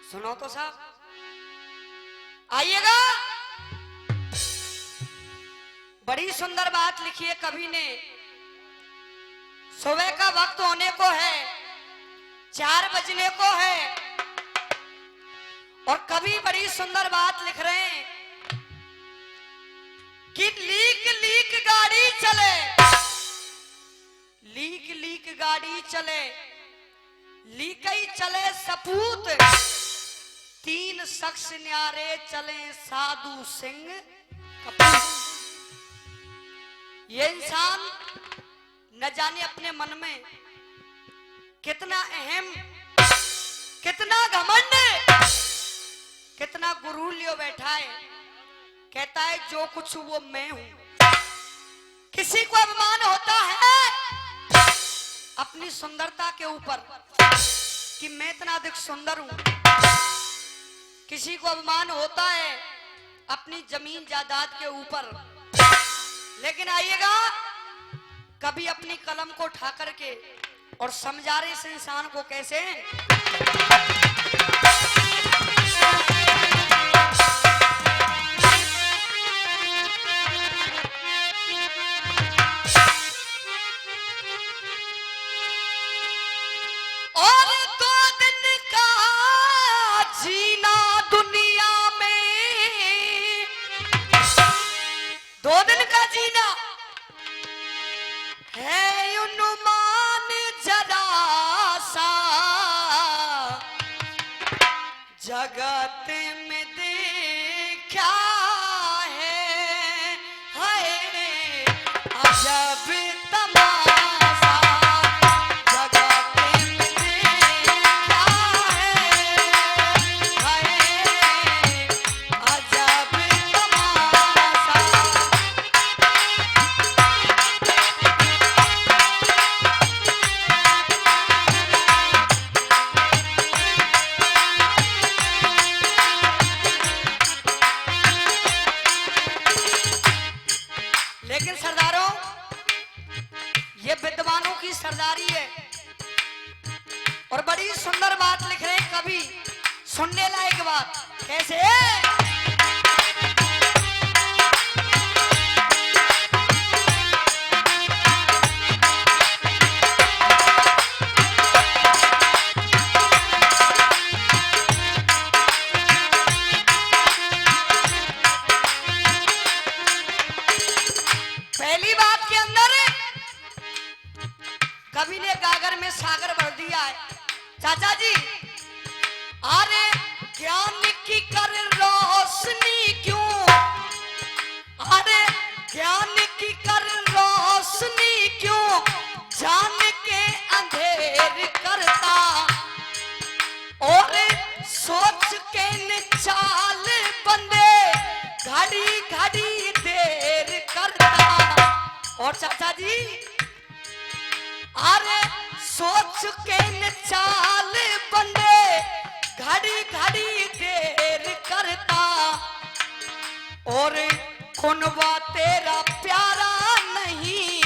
सुनो तो साहब, आइएगा। बड़ी सुंदर बात लिखी है कवि ने। सुबह का वक्त होने को है, 4 बजने को है, और कवि बड़ी सुंदर बात लिख रहे हैं कि लीक लीक गाड़ी चले, लीक लीक गाड़ी चले, लीकई चले सपूत, 3 शख्स न्यारे चले साधु सिंह कपूर। ये इंसान न जाने अपने मन में कितना अहम, कितना घमंड, कितना गुरूर लियो बैठा है। कहता है जो कुछ वो मैं हूं। किसी को अभिमान होता है अपनी सुंदरता के ऊपर कि मैं इतना अधिक सुंदर हूं। किसी को अभिमान होता है अपनी जमीन जायदाद के ऊपर। लेकिन आइएगा, कभी अपनी कलम को उठा करके और समझा रहे इस इंसान को कैसे। और 2 दिन का जीना दुनिया में, 2 दिन का जीना है अनुमान जरा सा, जगत में देखा है अजब तमाशा, जगत में देखा है अजब तमाशा। लेकिन सरदारों, ये विद्वानों की सरदारी है और बड़ी सुंदर बात लिख रहे हैं कवि। सुनने लायक बात कैसे। पहली बात के अंदर कवि ने गागर में सागर भर दिया है। चाचा जी, अरे ज्ञान की कर रोशनी क्यों, अरे ज्ञान की कर रोशनी क्यों, जान के अंधेर करता, और सोच के निचाल बंदे घड़ी घड़ी देर करता। और चाचा जी, अरे सोच के निचाल बंदे घड़ी घड़ी देर करता, और खुनवा तेरा प्यारा नहीं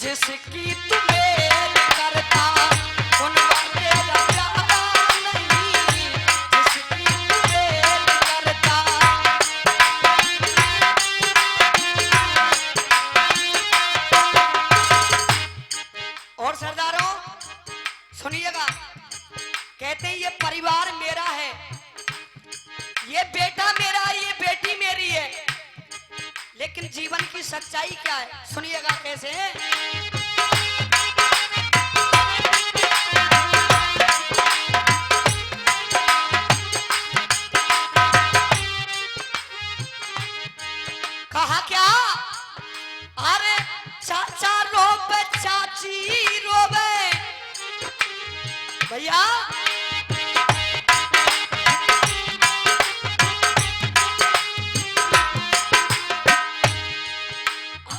जिसकी तू मेल करता, खुनवा तेरा प्यारा नहीं जिसकी तू मेल करता। और सरदारों सुनिएगा, कहते हैं ये परिवार मेरा है, ये बेटा मेरा है, ये बेटी मेरी है। लेकिन जीवन की सच्चाई क्या है, सुनिएगा कैसे। कहा क्या, अरे चाचा रोवे चाची रोवे, भैया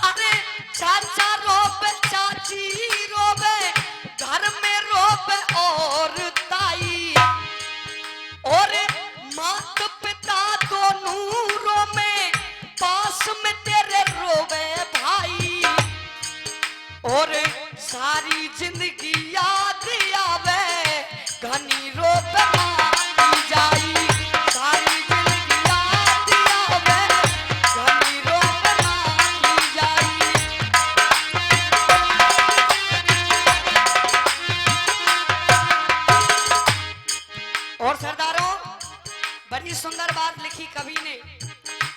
अरे चाचा रोवे चाची रोवे, घर में रोवे और ताई, और मात पिता दोनों रोवे, पास में तेरे रोवे भाई, और सारी जिंदगी याद आवे घनी रोवे माती जा। और सरदारों, बड़ी सुंदर बात लिखी कवि ने,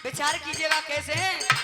विचार कीजिएगा कैसे है।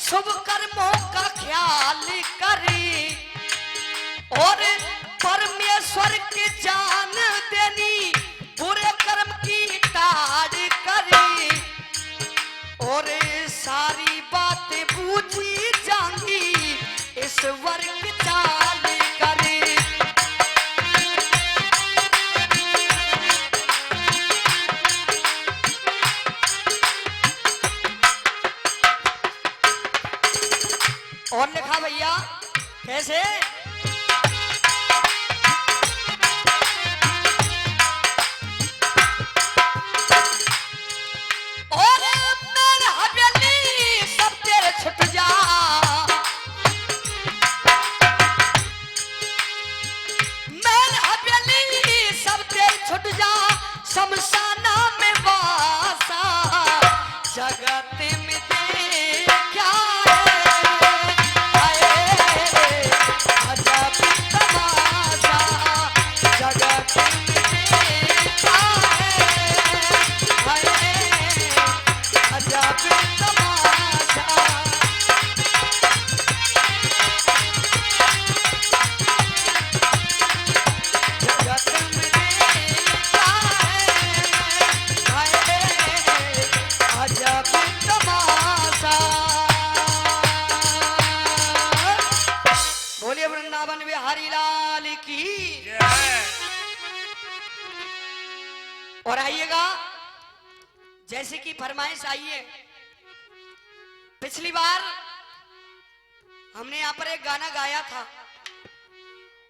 शुभ कर्मों का ख्याल करे और परमेश्वर की जान देनी, बुरे कर्म की टाड़ करे और सारी बातें बूझी जाएंगी, ईश्वर की चाल करे। और लिखा भैया कैसे, और मेरे हवेली सब तेरे छुट जा, मेरे हवेली सब तेरे छुट जा, शमशाना में वासा जगत में दे क्या वृंदावन बिहारी लाल की। और आइएगा, जैसे कि फरमाइश आई है, पिछली बार हमने यहाँ पर एक गाना गाया था,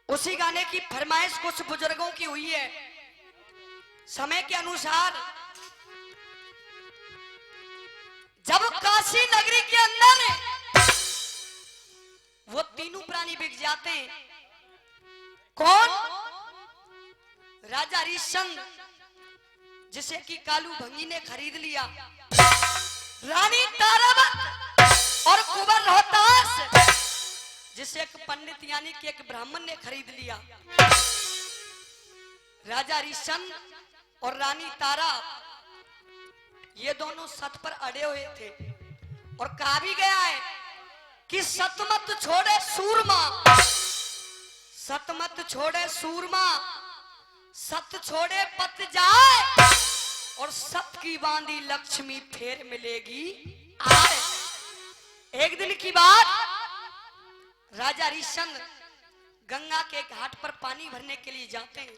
उसी गाने की फरमाइश कुछ बुजुर्गों की हुई है। समय के अनुसार जब काशी नगरी के अंदर वो तीनों प्राणी बिक जाते हैं, कौन? राजा हरिश्चंद्र, जिसे कि कालू भंगी ने खरीद लिया, रानी तारावत और कुंवर रोहतास, जिसे एक पंडित यानी कि एक ब्राह्मण ने खरीद लिया। राजा हरिश्चंद्र और रानी तारा ये दोनों सत पर अड़े हुए थे और कहा भी गया है कि सतमत छोड़े सूरमा, सतमत छोड़े सूरमा, सत छोड़े पत जाए और सत की बांधी लक्ष्मी फेर मिलेगी आए। एक दिन की बात, राजा हरिश्चंद्र गंगा के घाट पर पानी भरने के लिए जाते हैं।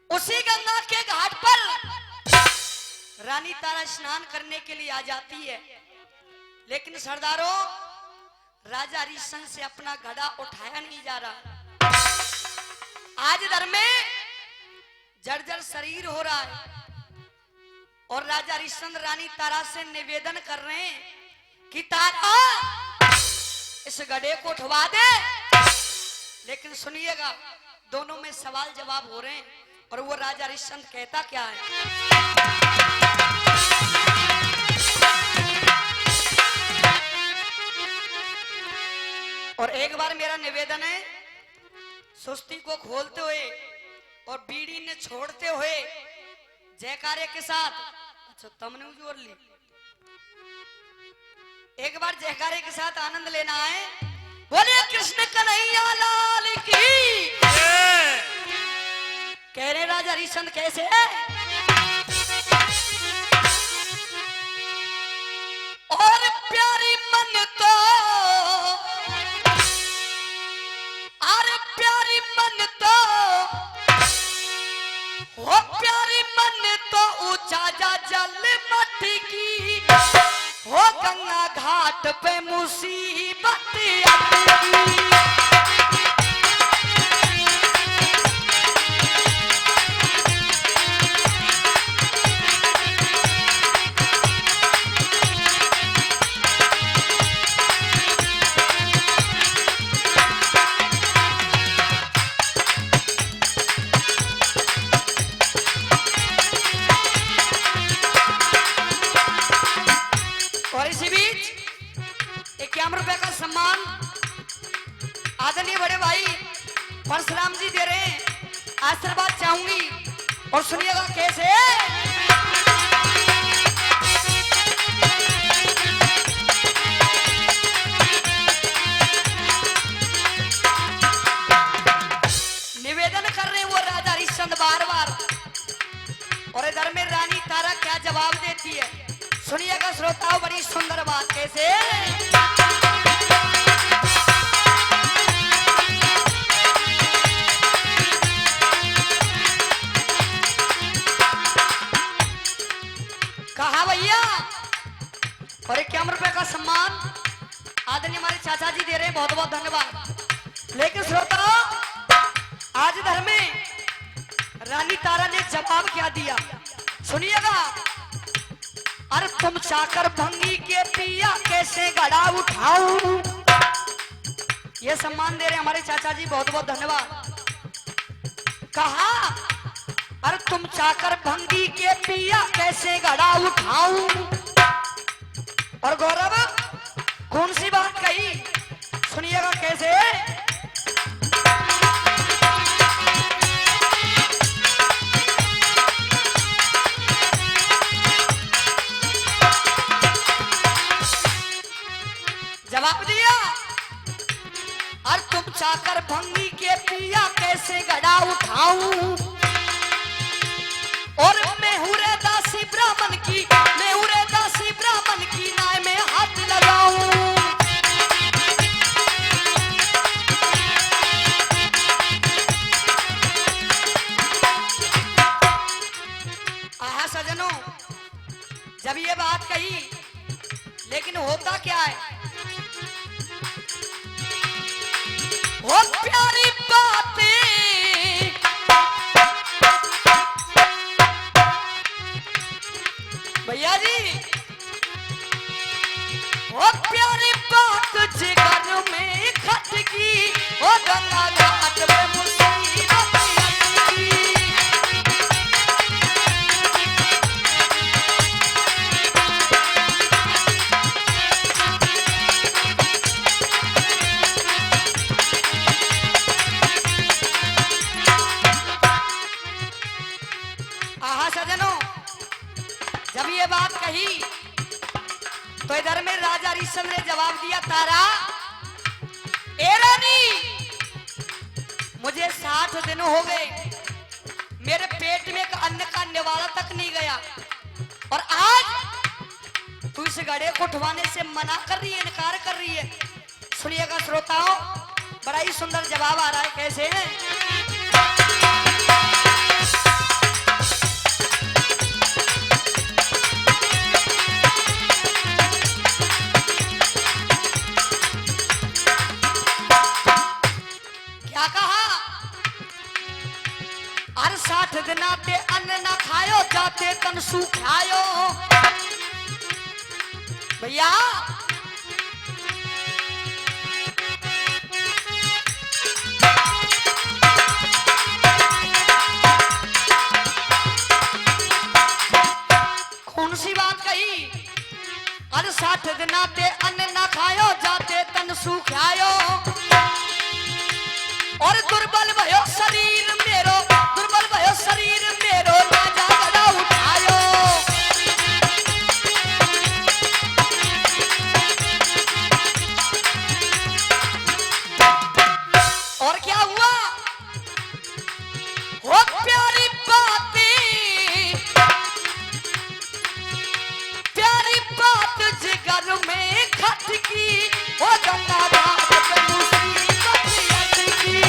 उसी गंगा के घाट पर रानी तारा स्नान करने के लिए आ जाती है, लेकिन सरदारों, राजा हरिश्चंद्र से अपना घड़ा उठाया नहीं जा रहा। आज इधर में जर्जर शरीर हो रहा है और राजा हरिश्चंद्र रानी तारा से निवेदन कर रहे हैं कि तारा इस घड़े को उठवा दे। लेकिन सुनिएगा, दोनों में सवाल जवाब हो रहे हैं और वो राजा हरिश्चंद्र कहता क्या है। और एक बार मेरा निवेदन है, सुस्ती को खोलते हुए और बीड़ी ने छोड़ते हुए जयकारे के साथ, अच्छा तुमने जोर ली, एक बार जयकारे के साथ आनंद लेना है। बोले कृष्ण कन्हैया लाल की। कह रहे राजा हरिश्चंद्र कैसे है? और प्यारी मन तो, अरे प्यारी मन तो, हो प्यारी मन तो ऊंचा जा जल मट्टी की, हो गंगा घाट पे मुसीबत आती। आशीर्वाद चाहूंगी और सुनिएगा कैसे। निवेदन कर रहे हैं वो राजा हरिश्चंद्र बार बार, और इधर में रानी तारा क्या जवाब देती है, सुनिएगा श्रोताओं। बड़ी सुंदर बात कैसे। कहा भैया, और 51 रुपए का सम्मान आदरणीय हमारे चाचा जी दे रहे हैं, बहुत बहुत धन्यवाद। लेकिन श्रोताओ, आज इधर में रानी तारा ने जवाब क्या दिया, सुनिएगा। अरे तुम चाकर भंगी के पिया कैसे गड़ा उठाऊं, ये सम्मान दे रहे हैं हमारे चाचा जी, बहुत बहुत धन्यवाद। कहा, अरे तुम चाकर भंगी के पिया कैसे गड़ा उठाऊं, और गौरव कौन सी बात कही, सुनिएगा कैसे। जवाब दिया, और तुम चाकर भंगी के पिया कैसे गड़ा उठाऊं, और मैं हुरे दासी ब्राह्मण की, मैं हुरे दासी ब्राह्मण की नाय में हाथ लगाऊं। आहा सजनों, जब ये बात कही, लेकिन होता क्या है, वो प्यारी बातें, भैया जी, वो प्यारी बात जिगर में खटकी, वो गंगा घाट में मुसीबत लटकी। आहा सजनों, जब ये बात कही तो इधर में राजा हरिश्चंद्र ने जवाब दिया, तारा ए रानी, मुझे 60 दिन हो गए, मेरे पेट में एक अन्न का निवाला तक नहीं गया, और आज तू इस गड़े को उठवाने से मना कर रही है, इनकार कर रही है। सुनिएगा श्रोताओं, बड़ा ही सुंदर जवाब आ रहा है कैसे है। क्या कहा, अरे 60 दिना ते अन्न न खायो, जाते तन सुखायो। भैया कौन सी बात कही, अरे 60 दिना ते अन्न न खायो, जाते तन सुखायो, और दुर्बल भयो शरीर मेरो, दुर्बल भयो शरीर मेरो, राजा गड़ा उठायो। और क्या हुआ, वो प्यारी बातें, प्यारी बात जिगर में खटकी, वो गंगा घाट पे मुसीबत लटकी।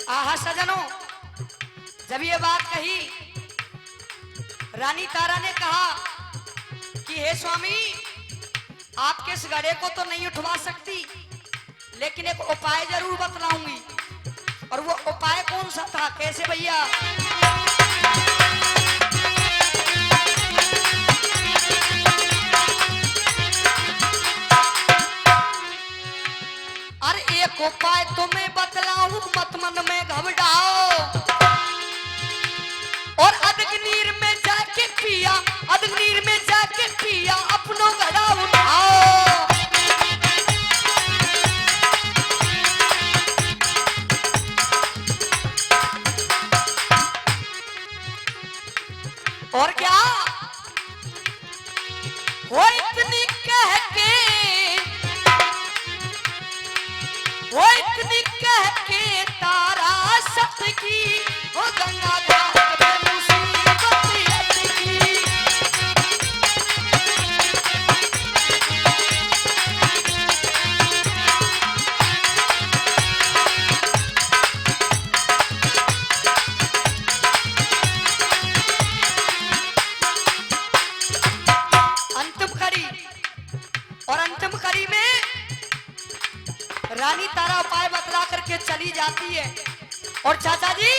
आहा सजनों, जब ये बात कही, रानी तारा ने कहा कि हे स्वामी, आपके इस गड़े को तो नहीं उठवा सकती, लेकिन एक उपाय जरूर बतलाऊंगी। और वो उपाय कौन सा था, कैसे भैया। अरे एक उपाय तुम्हें बतलाऊं, मत मन में घबरा, और चाचा जी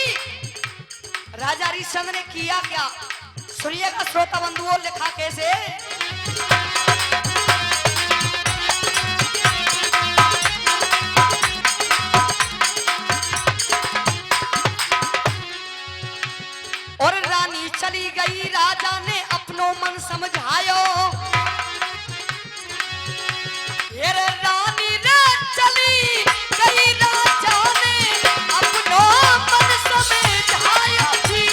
राजा हरिश्चंद्र ने किया क्या, सुनिएगा श्रोता बंधुओं, लिखा कैसे। और रानी चली गई, राजा ने अपनो मन समझायो। ये रे रानी ने चली गई, राजा ने अपनो मन समझायो जी।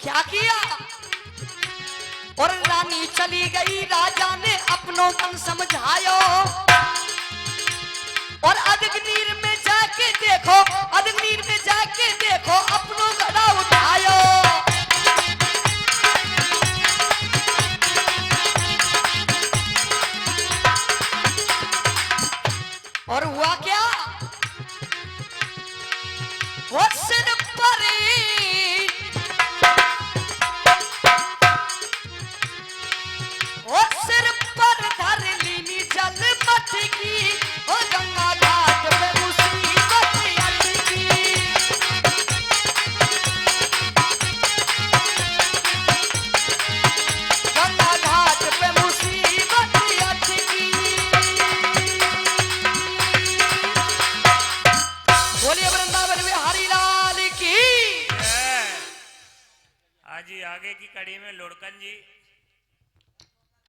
क्या किया, और रानी चली गई, राजा ने अपनो मन समझायो। और अग्निर में जाके देखो, अग्निर में जाके देखो, अपनो गदा उठायो। और हुआ क्या, वो सिर पर धर लीनी जल मटकी, ओ गंगा घाट पे मुसीबत अटकी। गंगा घाट पे मुसीबत अटकी। बोलिए वृंदावन में हरि लाल की। आज ही आगे की कड़ी में लुढ़कन जी